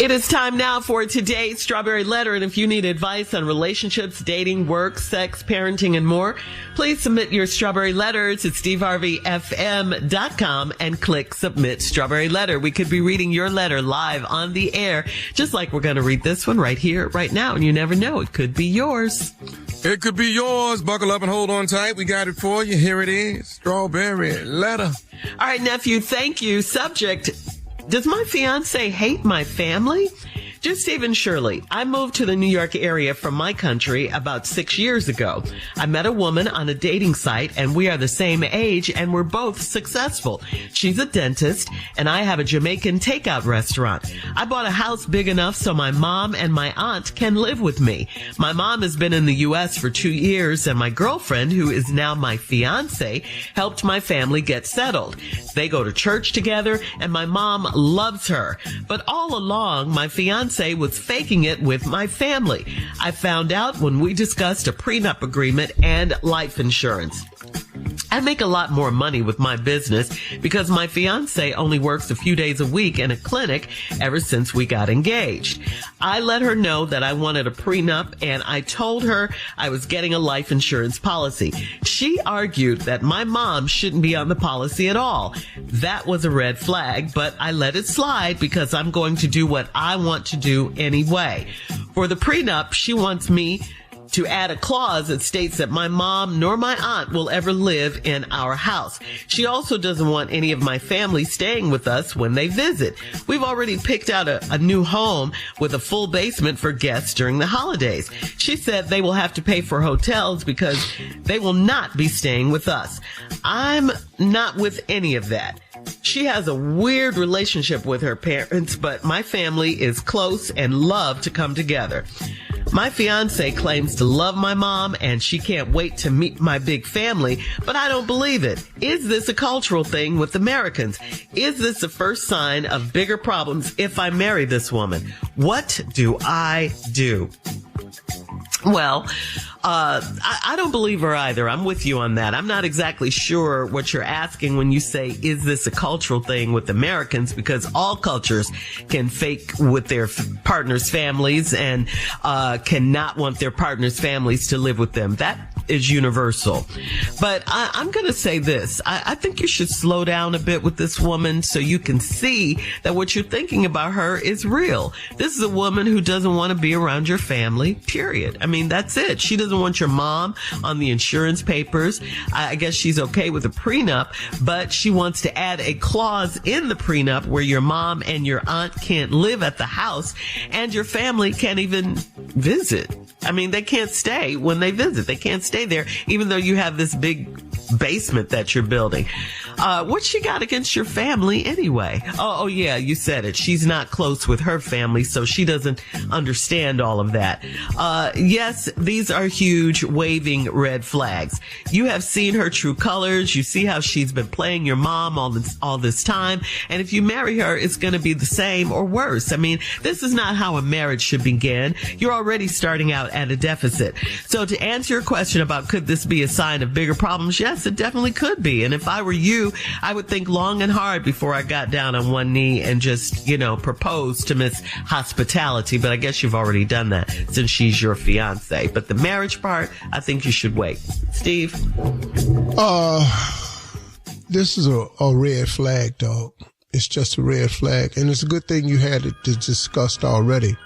It is time now for today's Strawberry Letter, and if you need advice on relationships, dating, work, sex, parenting, and more, please submit your Strawberry Letters at steveharveyfm.com and click Submit Strawberry Letter. We could be reading your letter live on the air, just like we're going to read this one right here, right now, and you never know, it could be yours. It could be yours. Buckle up and hold on tight. We got it for you. Here it is. Strawberry Letter. All right, nephew, thank you. Subject: does my fiance hate my family? Dear Steve and Shirley, I moved to the New York area from my country about 6 years ago. I met a woman on a dating site, and we are the same age, and we're both successful. She's a dentist, and I have a Jamaican takeout restaurant. I bought a house big enough so my mom and my aunt can live with me. My mom has been in the U.S. for 2 years, and my girlfriend, who is now my fiance, helped my family get settled. They go to church together, and my mom loves her. But all along, my fiance was faking it with my family. I found out when we discussed a prenup agreement and life insurance. I make a lot more money with my business because my fiance only works a few days a week in a clinic ever since we got engaged. I let her know that I wanted a prenup, and I told her I was getting a life insurance policy. She argued that my mom shouldn't be on the policy at all. That was a red flag, but I let it slide because I'm going to do what I want to do anyway. For the prenup, she wants me to add a clause that states that my mom nor my aunt will ever live in our house. She also doesn't want any of my family staying with us when they visit. We've already picked out a new home with a full basement for guests during the holidays. She said they will have to pay for hotels because they will not be staying with us. I'm not with any of that. She has a weird relationship with her parents, but my family is close and love to come together. My fiance claims to love my mom, and she can't wait to meet my big family, but I don't believe it. Is this a cultural thing with Americans? Is this the first sign of bigger problems if I marry this woman? What do I do? Well, I don't believe her either. I'm with you on that. I'm not exactly sure what you're asking when you say, is this a cultural thing with Americans? Because all cultures can fake with their partners' families and cannot want their partners' families to live with them. That is universal. But I'm going to say this. I think you should slow down a bit with this woman so you can see that what you're thinking about her is real. This is a woman who doesn't want to be around your family, period. I mean, that's it. She doesn't want your mom on the insurance papers. I guess she's okay with a prenup, but she wants to add a clause in the prenup where your mom and your aunt can't live at the house and your family can't even visit. I mean, they can't stay when they visit. They can't stay there, even though you have this big basement that you're building. What's she got against your family anyway? Oh, yeah, you said it. She's not close with her family, so she doesn't understand all of that. Yes, these are huge waving red flags. You have seen her true colors. You see how she's been playing your mom all this time. And if you marry her, it's going to be the same or worse. I mean, this is not how a marriage should begin. You're already starting out at a deficit. So to answer your question about could this be a sign of bigger problems, yes, it definitely could be. And if I were you, I would think long and hard before I got down on one knee and just, propose to Miss Hospitality. But I guess you've already done that since she's your fiance. But the marriage part, I think you should wait. Steve? This is a red flag, dog. It's just a red flag. And it's a good thing you had it discussed already.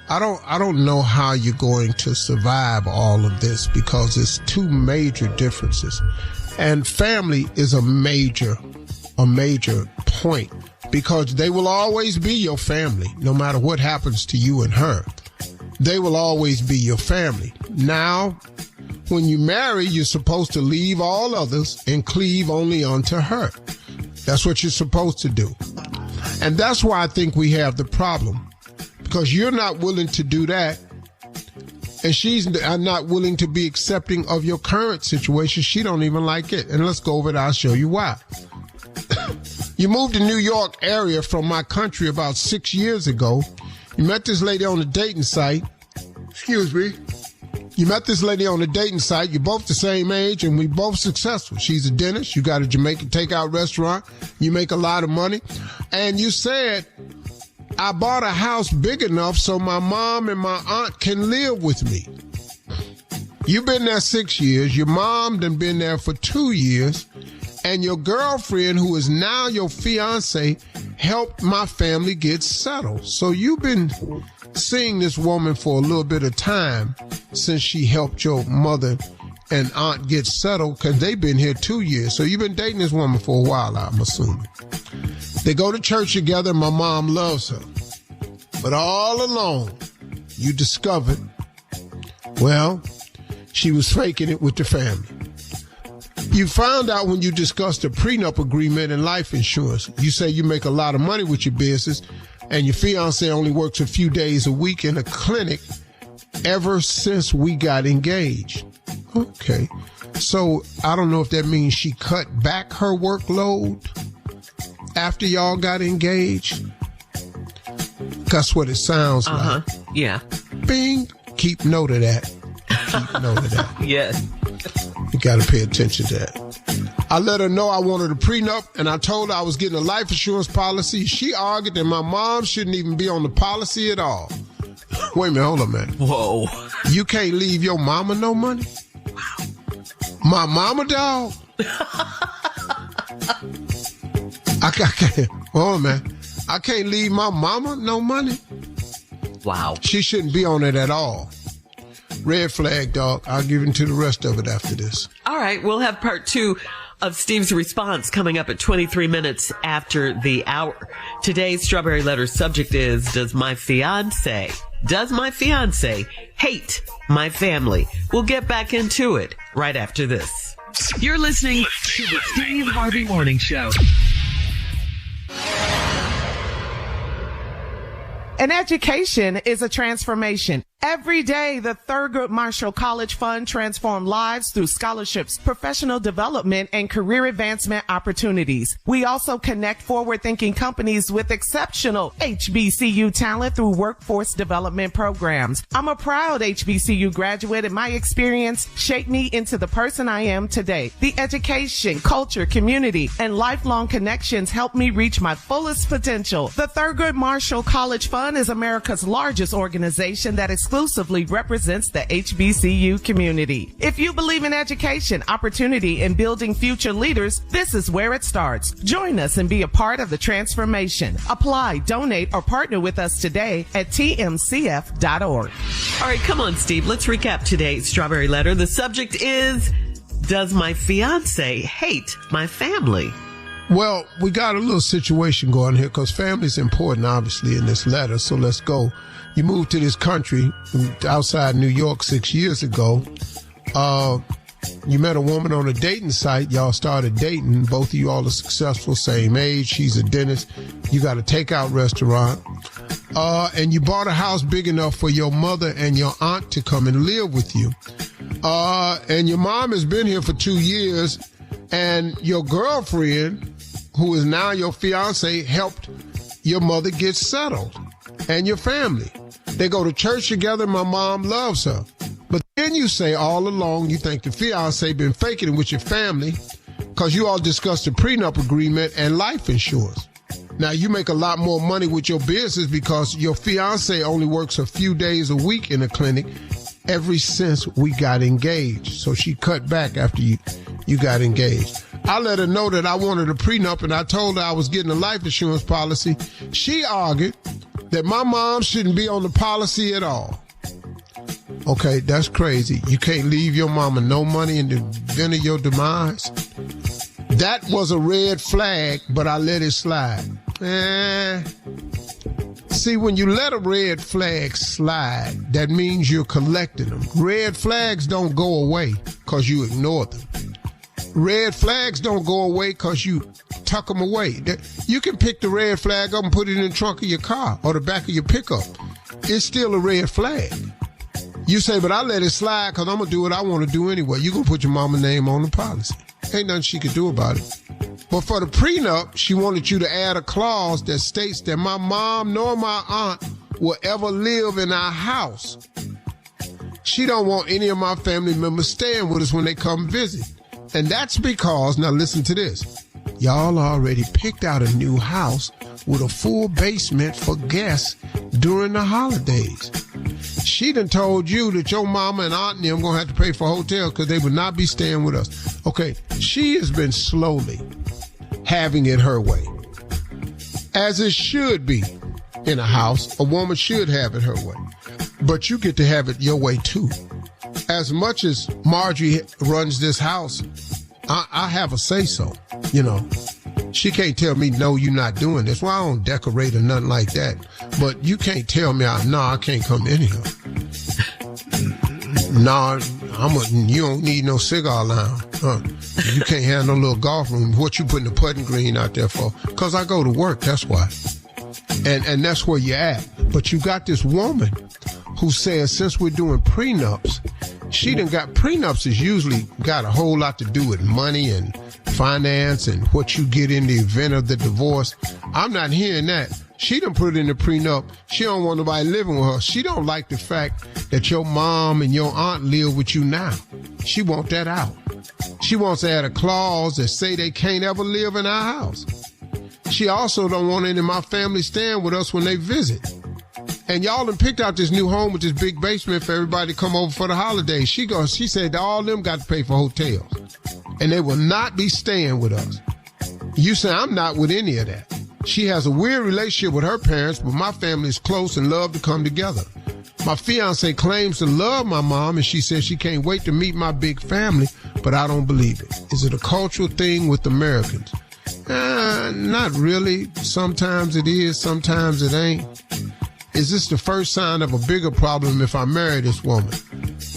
I don't know how you're going to survive all of this because it's two major differences. And family is a major point because they will always be your family no matter what happens to you and her. They will always be your family. Now, when you marry, you're supposed to leave all others and cleave only unto her. That's what you're supposed to do. And that's why I think we have the problem. Because you're not willing to do that, and she's not willing to be accepting of your current situation. She don't even like it. And let's go over it. I'll show you why. You moved to New York area from my country about 6 years ago. You met this lady on a dating site. Excuse me. You met this lady on a dating site. You're both the same age, and we both successful. She's a dentist. You got a Jamaican takeout restaurant. You make a lot of money. And you said I bought a house big enough so my mom and my aunt can live with me. You've been there 6 years. Your mom done been there for 2 years. And your girlfriend, who is now your fiance, helped my family get settled. So you've been seeing this woman for a little bit of time since she helped your mother and aunt get settled, because they've been here 2 years. So you've been dating this woman for a while, I'm assuming. They go to church together and my mom loves her. But all along, you discovered, well, she was faking it with the family. You found out when you discussed a prenup agreement and life insurance. You say you make a lot of money with your business and your fiance only works a few days a week in a clinic ever since we got engaged. Okay. So I don't know if that means she cut back her workload after y'all got engaged. That's what it sounds like. Yeah. Bing. Keep note of that. Keep note of that. Yes. You got to pay attention to that. I let her know I wanted a prenup, and I told her I was getting a life insurance policy. She argued that my mom shouldn't even be on the policy at all. Wait a minute, hold on, man. Whoa. You can't leave your mama no money? Wow. My mama, dog? I can't. Hold on, man. I can't leave my mama no money? Wow. She shouldn't be on it at all. Red flag, dog. I'll give it to the rest of it after this. All right. We'll have part 2 of Steve's response coming up at 23 minutes after the hour. Today's Strawberry Letter subject is, does my fiance hate my family? We'll get back into it right after this. You're listening to the Steve Harvey Morning Show. An education is a transformation. Every day, the Thurgood Marshall College Fund transforms lives through scholarships, professional development, and career advancement opportunities. We also connect forward-thinking companies with exceptional HBCU talent through workforce development programs. I'm a proud HBCU graduate, and my experience shaped me into the person I am today. The education, culture, community, and lifelong connections helped me reach my fullest potential. The Thurgood Marshall College Fund is America's largest organization that exclusively represents the HBCU community. If you believe in education, opportunity, and building future leaders, this is where it starts. Join us and be a part of the transformation. Apply, donate, or partner with us today at tmcf.org. All right, come on, Steve. Let's recap today's Strawberry Letter. The subject is, does my fiance hate my family? Well, we got a little situation going here because family's important, obviously, in this letter. So let's go. You moved to this country outside New York 6 years ago. You met a woman on a dating site. Y'all started dating. Both of you all are successful, same age. She's a dentist. You got a takeout restaurant. And you bought a house big enough for your mother and your aunt to come and live with you. And your mom has been here for 2 years. And your girlfriend, who is now your fiance, helped your mother get settled and your family. They go to church together. My mom loves her. But then you say all along you think the fiance been faking it with your family because you all discussed a prenup agreement and life insurance. Now, you make a lot more money with your business because your fiance only works a few days a week in a clinic ever since we got engaged. So she cut back after you got engaged. I let her know that I wanted a prenup, and I told her I was getting a life insurance policy. She argued that my mom shouldn't be on the policy at all. Okay, that's crazy. You can't leave your mama no money in the event of your demise. That was a red flag, but I let it slide. See, when you let a red flag slide, that means you're collecting them. Red flags don't go away because you ignore them. Red flags don't go away because you tuck them away. You can pick the red flag up and put it in the trunk of your car or the back of your pickup. It's still a red flag. You say, but I let it slide because I'm going to do what I want to do anyway. You're going to put your mama's name on the policy. Ain't nothing she could do about it. But for the prenup, she wanted you to add a clause that states that my mom nor my aunt will ever live in our house. She don't want any of my family members staying with us when they come visit. And that's because, now listen to this, y'all already picked out a new house with a full basement for guests during the holidays. She done told you that your mama and aunt and them gonna have to pay for a hotel because they would not be staying with us. Okay, she has been slowly having it her way. As it should be in a house, a woman should have it her way. But you get to have it your way too. As much as Marjorie runs this house, I have a say-so, you know. She can't tell me, no, you're not doing this. Well, I don't decorate or nothing like that. But you can't tell me, no, I can't come in here. No, you don't need no cigar lounge. You can't have no little golf room. What you putting the putting green out there for? Because I go to work, that's why. And that's where you're at. But you got this woman who says, since we're doing prenups, she done got, prenups is usually got a whole lot to do with money and finance and what you get in the event of the divorce. I'm not hearing that. She done put in the prenup. She don't want nobody living with her. She don't like the fact that your mom and your aunt live with you now. She want that out. She wants to add a clause that say they can't ever live in our house. She also don't want any of my family staying with us when they visit. And y'all done picked out this new home with this big basement for everybody to come over for the holidays. She said that all of them got to pay for hotels. And they will not be staying with us. You say I'm not with any of that. She has a weird relationship with her parents, but my family is close and love to come together. My fiance claims to love my mom, and she says she can't wait to meet my big family, but I don't believe it. Is it a cultural thing with Americans? Not really. Sometimes it is, sometimes it ain't. Is this the first sign of a bigger problem if I marry this woman?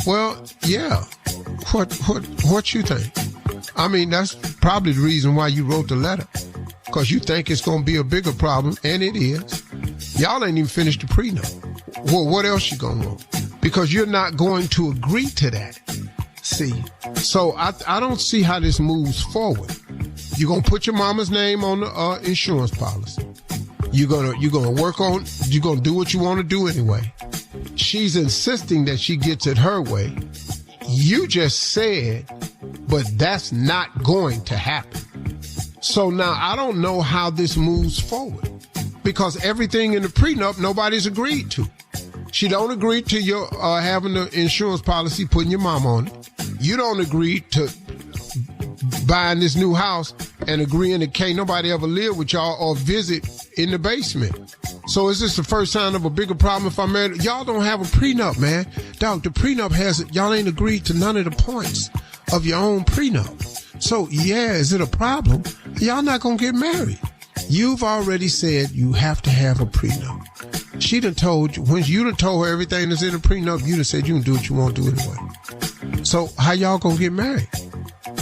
Well, yeah. What you think? I mean, that's probably the reason why you wrote the letter. Because you think it's going to be a bigger problem, and it is. Y'all ain't even finished the prenup. Well, what else you going to want? Because you're not going to agree to that. See? So I don't see how this moves forward. You're going to put your mama's name on the insurance policy. You're gonna work on, you're gonna do what you want to do anyway. She's insisting that she gets it her way. You just said, but that's not going to happen. So now I don't know how this moves forward because everything in the prenup, nobody's agreed to. She don't agree to your having the insurance policy, putting your mom on it. You don't agree to buying this new house and agreeing that can't nobody ever live with y'all or visit in the basement. So is this the first sign of a bigger problem if I'm married? Y'all don't have a prenup, man. Dog, the prenup has it. Y'all ain't agreed to none of the points of your own prenup. So yeah, is it a problem? Y'all not gonna get married. You've already said you have to have a prenup. She done told you, when you done told her everything that's in the prenup, you done said you can do what you want to do anyway. So how y'all gonna get married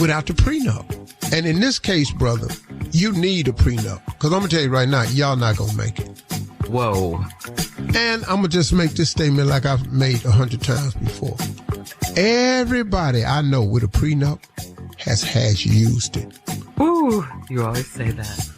without the prenup? And in this case, brother, you need a prenup. Because I'm going to tell you right now, y'all not going to make it. Whoa. And I'm going to just make this statement like I've made 100 times before. Everybody I know with a prenup has used it. Ooh, you always say that.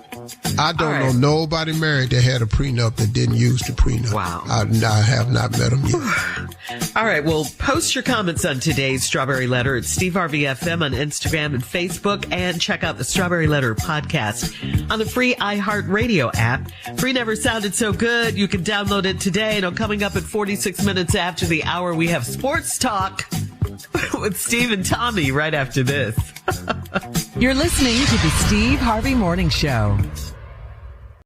I don't know nobody married that had a prenup that didn't use the prenup. Wow. I have not met them yet. All right. Well, post your comments on today's Strawberry Letter at Steve Harvey FM on Instagram and Facebook, and check out the Strawberry Letter podcast on the free iHeartRadio app. Free never sounded so good. You can download it today. And coming up at 46 minutes after the hour, we have Sports Talk with Steve and Tommy right after this. You're listening to the Steve Harvey Morning Show.